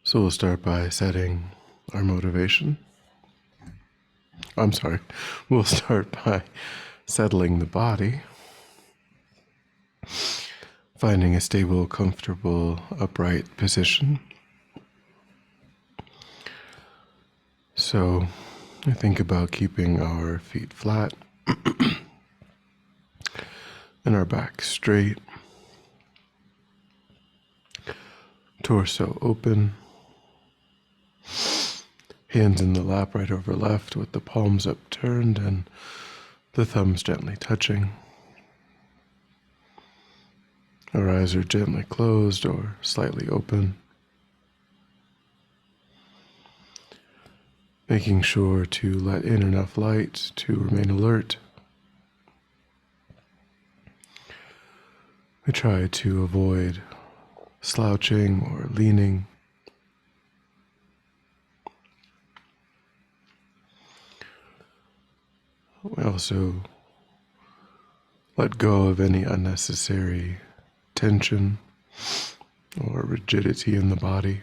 So we'll start by setting our motivation. I'm sorry, we'll start by settling the body, finding a stable, comfortable, upright position. So I think about keeping our feet flat and our back straight, torso open, hands in the lap right over left with the palms upturned and the thumbs gently touching. Our eyes are gently closed or slightly open. Making sure to let in enough light to remain alert. We try to avoid slouching or leaning. We also let go of any unnecessary tension or rigidity in the body.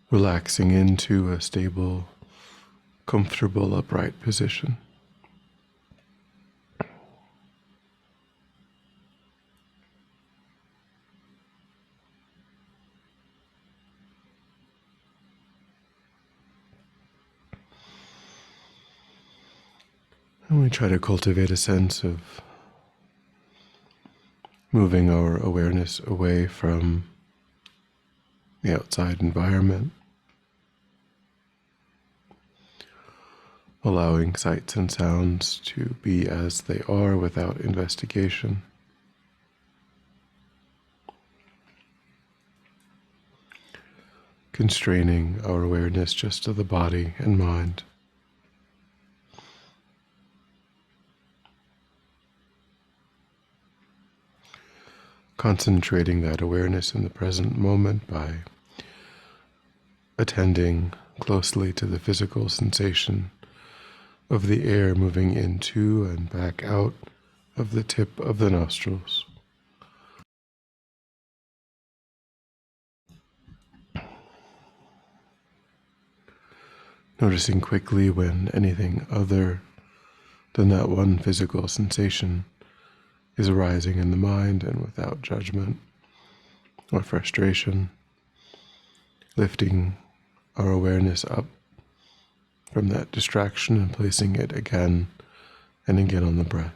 Relaxing into a stable, comfortable, upright position. And we try to cultivate a sense of moving our awareness away from the outside environment, allowing sights and sounds to be as they are without investigation. Constraining our awareness just to the body and mind. Concentrating that awareness in the present moment by attending closely to the physical sensation of the air moving into and back out of the tip of the nostrils. Noticing quickly when anything other than that one physical sensation is arising in the mind, and without judgment or frustration, lifting our awareness up from that distraction and placing it again and again on the breath.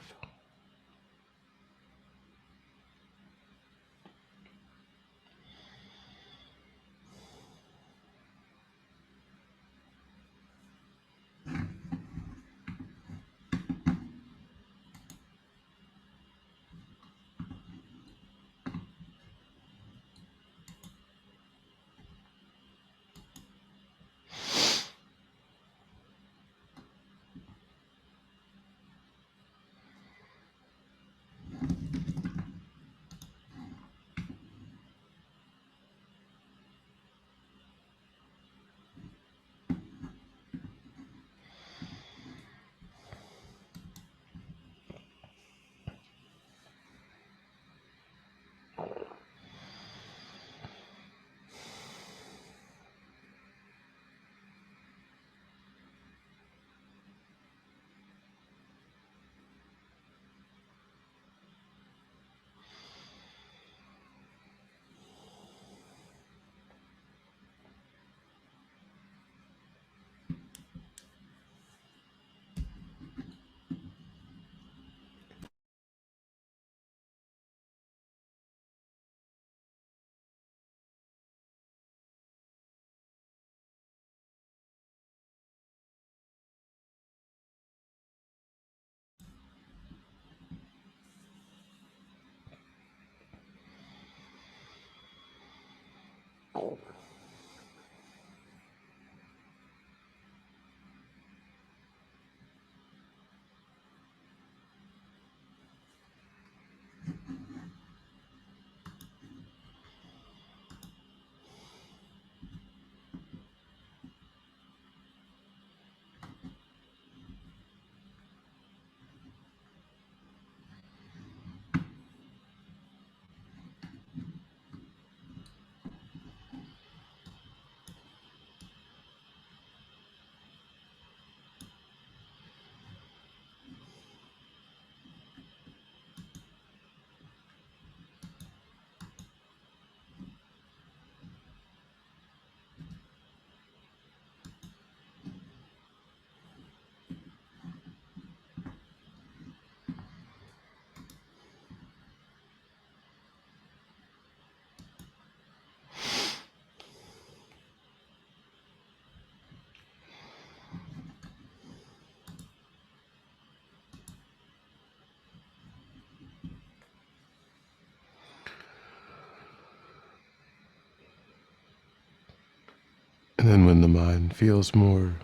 then when the mind feels more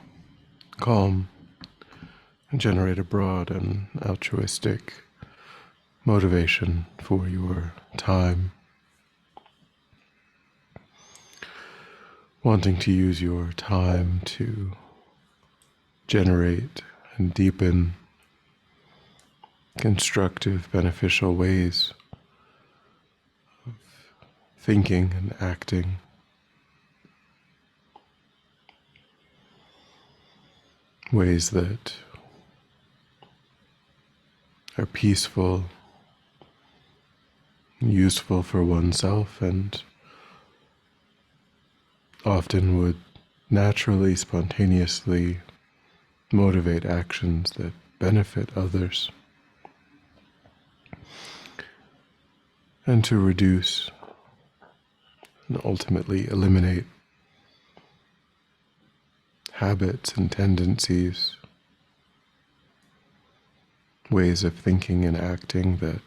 calm, generate a broad and altruistic motivation for your time, wanting to use your time to generate and deepen constructive, beneficial ways of thinking and acting. Ways that are peaceful, useful for oneself, and often would naturally, spontaneously motivate actions that benefit others, and to reduce and ultimately eliminate habits and tendencies, ways of thinking and acting that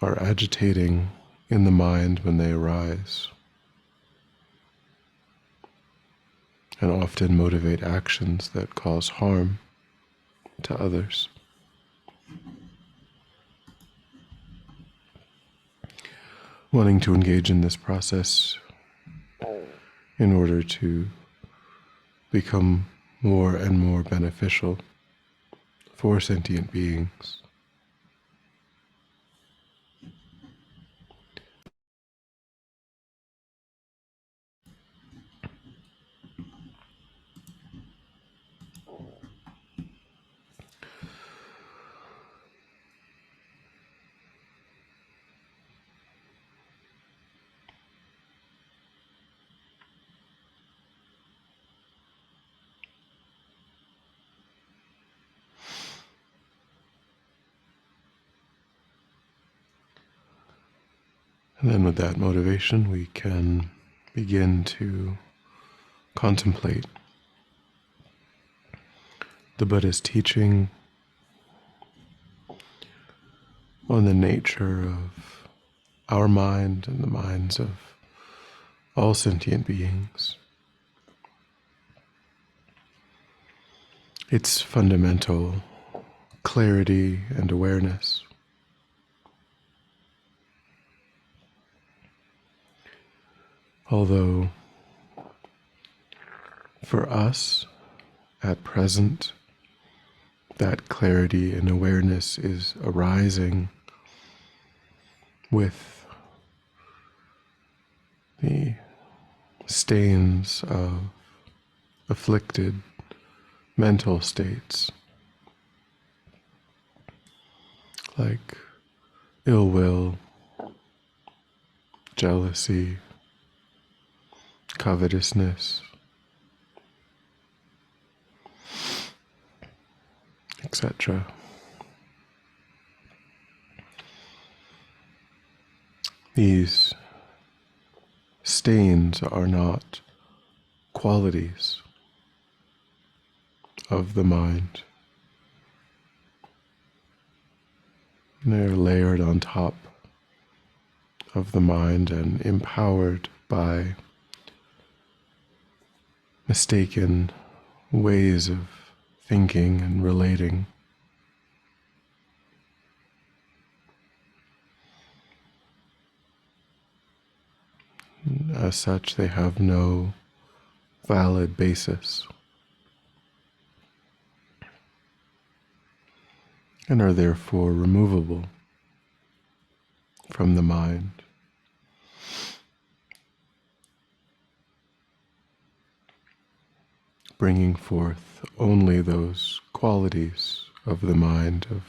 are agitating in the mind when they arise, and often motivate actions that cause harm to others. Wanting to engage in this process in order to become more and more beneficial for sentient beings. And then with that motivation, we can begin to contemplate the Buddha's teaching on the nature of our mind and the minds of all sentient beings. Its fundamental clarity and awareness. Although for us at present, that clarity and awareness is arising with the stains of afflicted mental states, like ill will, jealousy, covetousness, etc. These stains are not qualities of the mind. They're layered on top of the mind and empowered by mistaken ways of thinking and relating. As such, they have no valid basis and are therefore removable from the mind. Bringing forth only those qualities of the mind of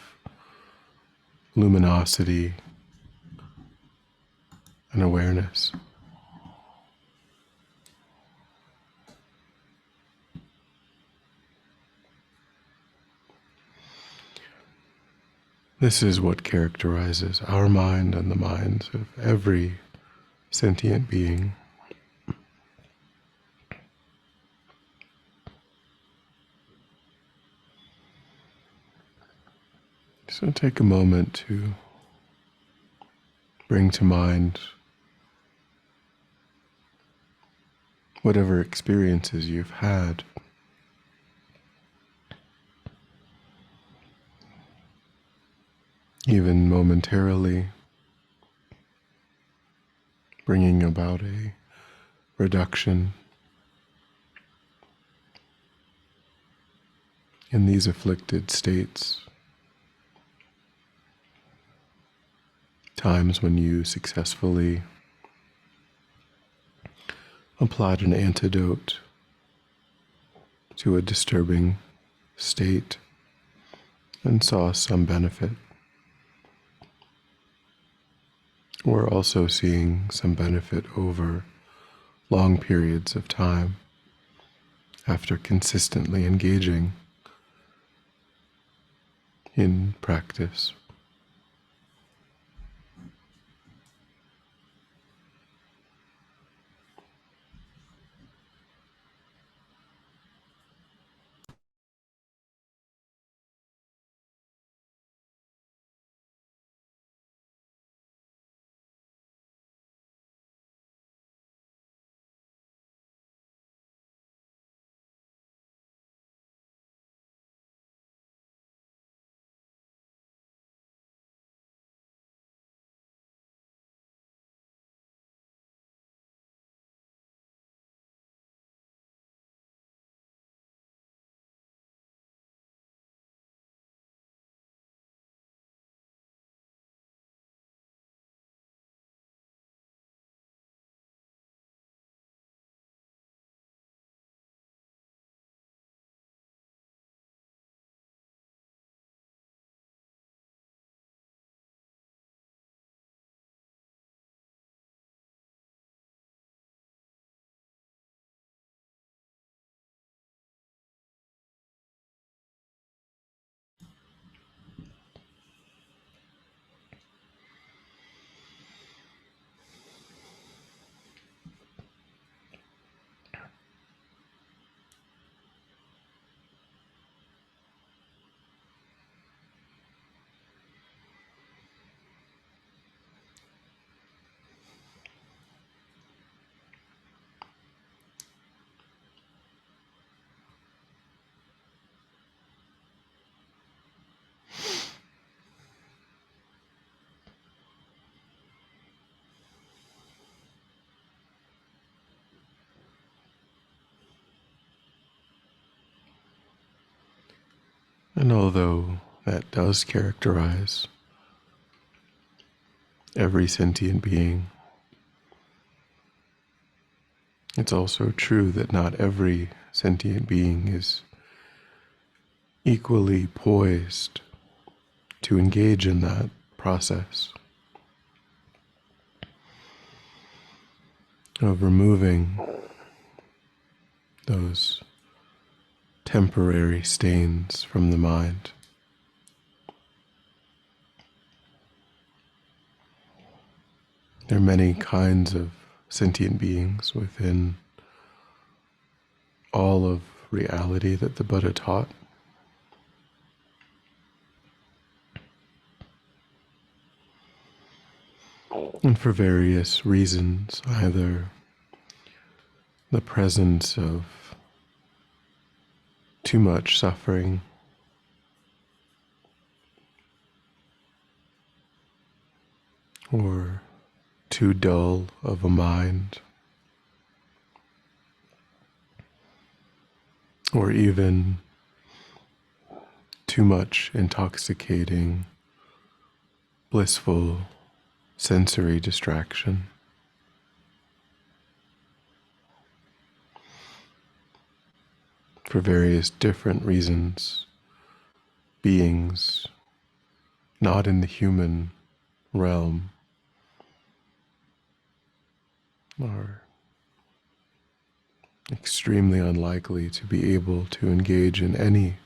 luminosity and awareness. This is what characterizes our mind and the minds of every sentient being. So take a moment to bring to mind whatever experiences you've had, even momentarily, bringing about a reduction in these afflicted states, times when you successfully applied an antidote to a disturbing state and saw some benefit. We're also seeing some benefit over long periods of time after consistently engaging in practice. And although that does characterize every sentient being, it's also true that not every sentient being is equally poised to engage in that process of removing those temporary stains from the mind. There are many kinds of sentient beings within all of reality that the Buddha taught. And for various reasons, either the presence of too much suffering, or too dull of a mind, or even too much intoxicating, blissful sensory distraction. For various different reasons, beings not in the human realm are extremely unlikely to be able to engage in any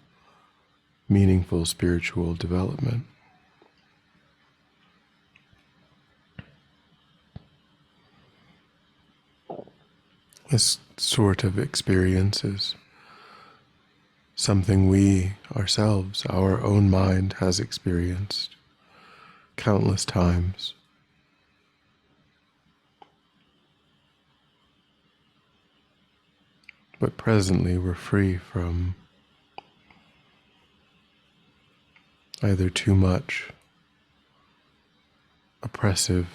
meaningful spiritual development. This sort of experience is something we ourselves, our own mind, has experienced countless times. but presently we're free from either too much oppressive,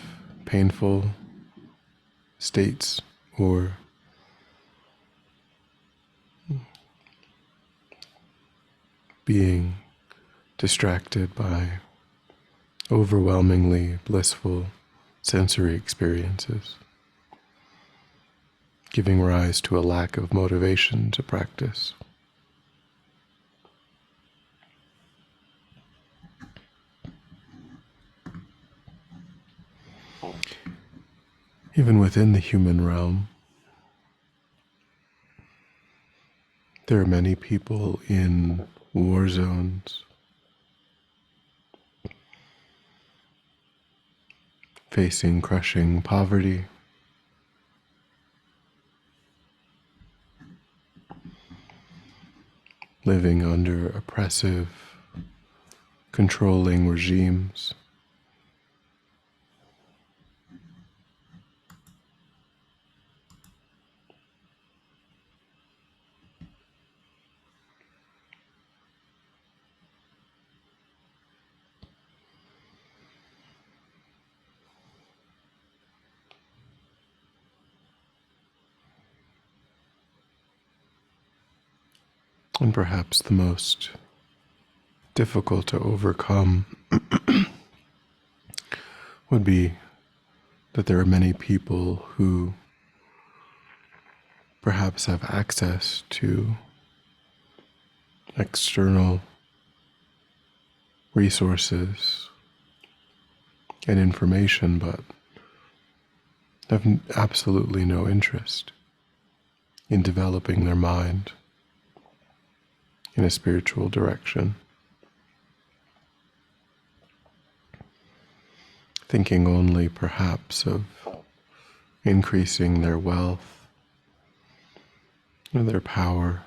painful states or being distracted by overwhelmingly blissful sensory experiences, giving rise to a lack of motivation to practice. Even within the human realm, there are many people in war zones, facing crushing poverty, living under oppressive, controlling regimes, and perhaps the most difficult to overcome would be that there are many people who perhaps have access to external resources and information, but have absolutely no interest in developing their mind in a spiritual direction, thinking only perhaps of increasing their wealth or their power.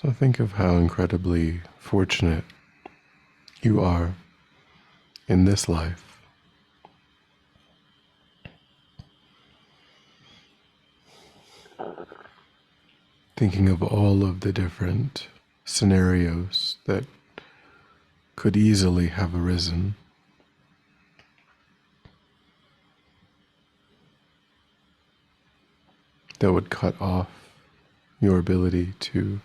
So think of how incredibly fortunate you are in this life. Thinking of all of the different scenarios that could easily have arisen. That would cut off your ability to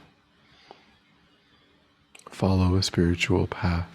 follow a spiritual path.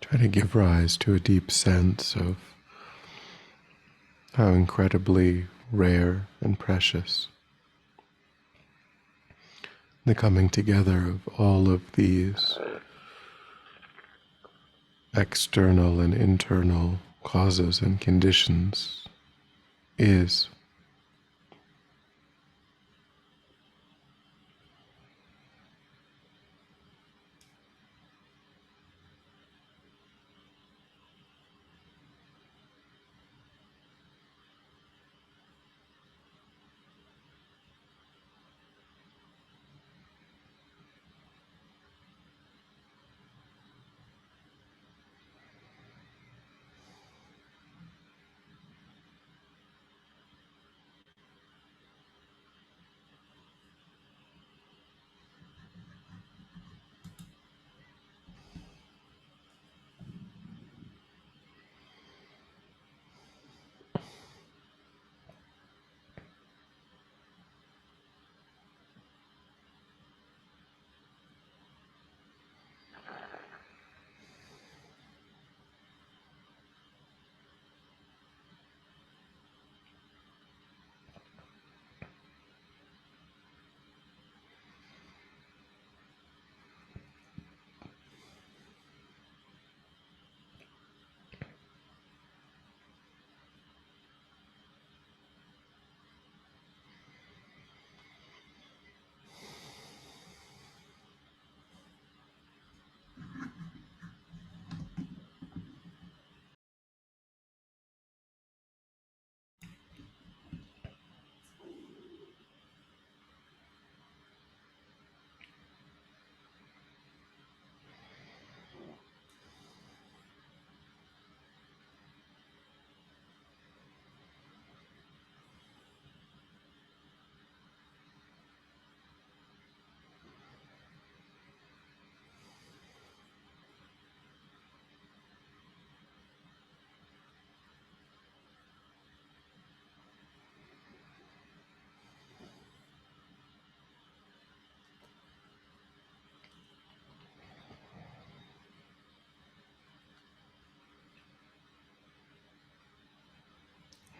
Try to give rise to a deep sense of how incredibly rare and precious the coming together of all of these external and internal causes and conditions is.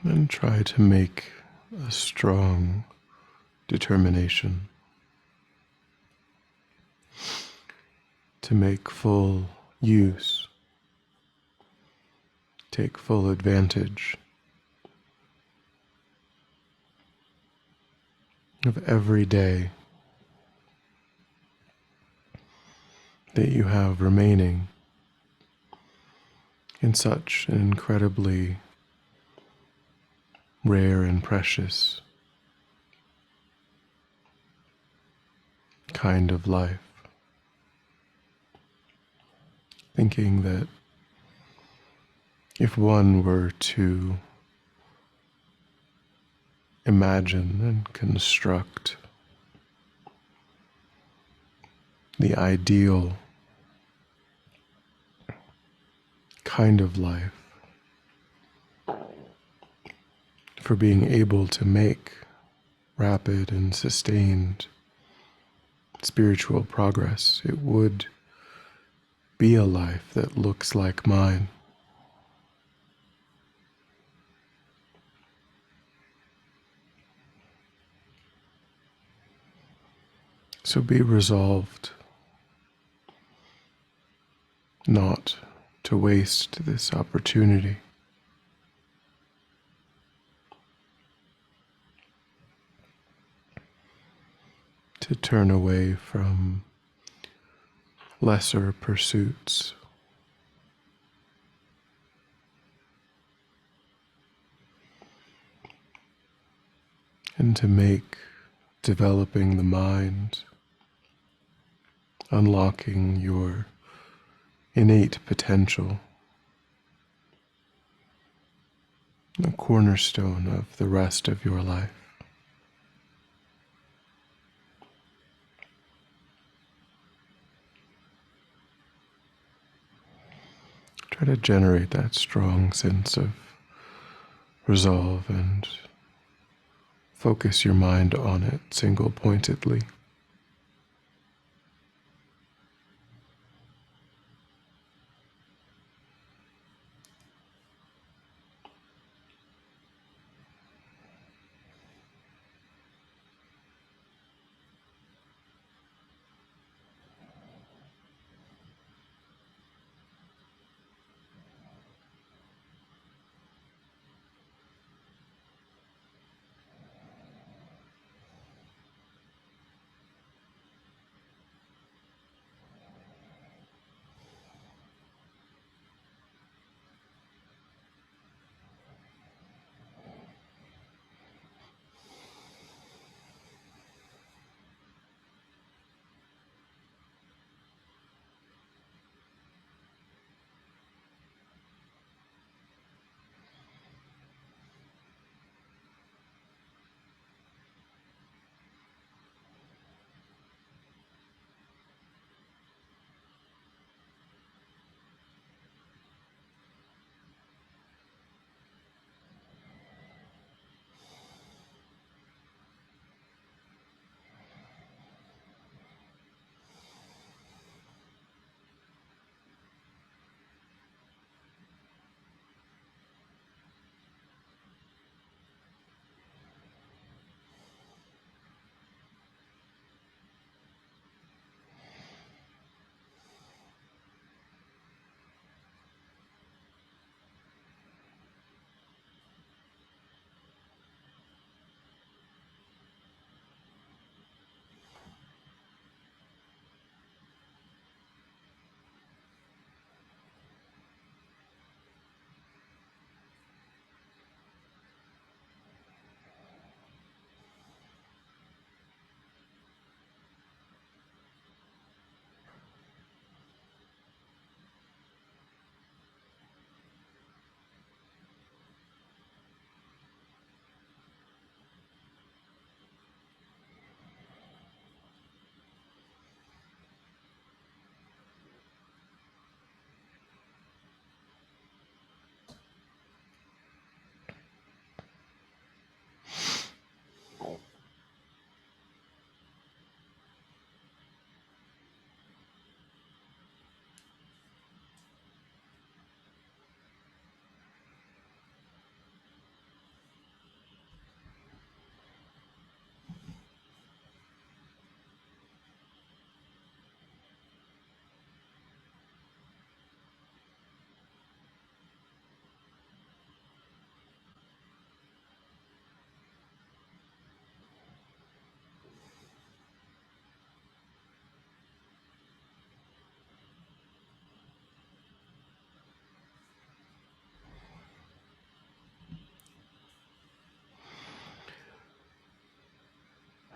And try to make a strong determination to make full use, take full advantage of every day that you have remaining in such an incredibly rare and precious kind of life. Thinking that if one were to imagine and construct the ideal kind of life for being able to make rapid and sustained spiritual progress, it would be a life that looks like mine. So be resolved not to waste this opportunity. To turn away from lesser pursuits and to make developing the mind, unlocking your innate potential, a cornerstone of the rest of your life. Try to generate that strong sense of resolve and focus your mind on it single-pointedly.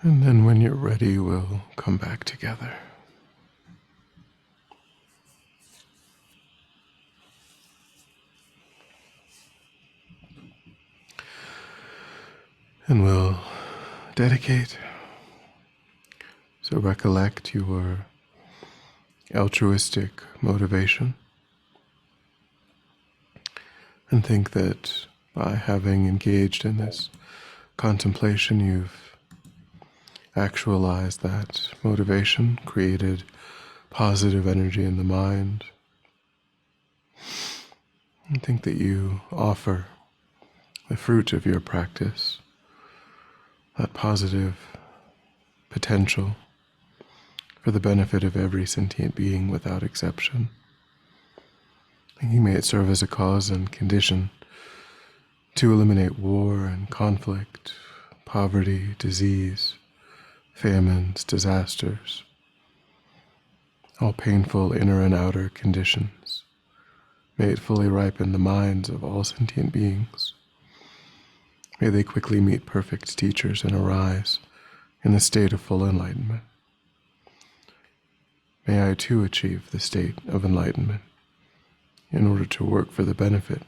And then when you're ready, we'll come back together. And we'll dedicate. So recollect your altruistic motivation and think that by having engaged in this contemplation, you've actualized that motivation, created positive energy in the mind, and think that you offer the fruit of your practice, that positive potential for the benefit of every sentient being without exception. Thinking may it serve as a cause and condition to eliminate war and conflict, poverty, disease, famines, disasters, all painful inner and outer conditions. May it fully ripen the minds of all sentient beings. May they quickly meet perfect teachers and arise in the state of full enlightenment. May I too achieve the state of enlightenment in order to work for the benefit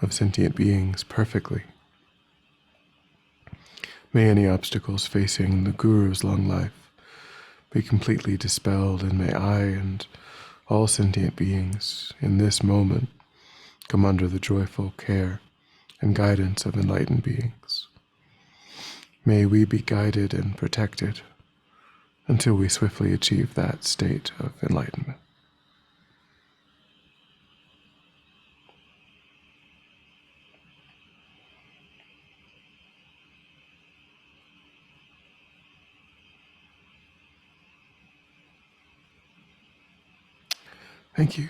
of sentient beings perfectly. May any obstacles facing the Guru's long life be completely dispelled, and may I and all sentient beings in this moment come under the joyful care and guidance of enlightened beings. May we be guided and protected until we swiftly achieve that state of enlightenment. Thank you.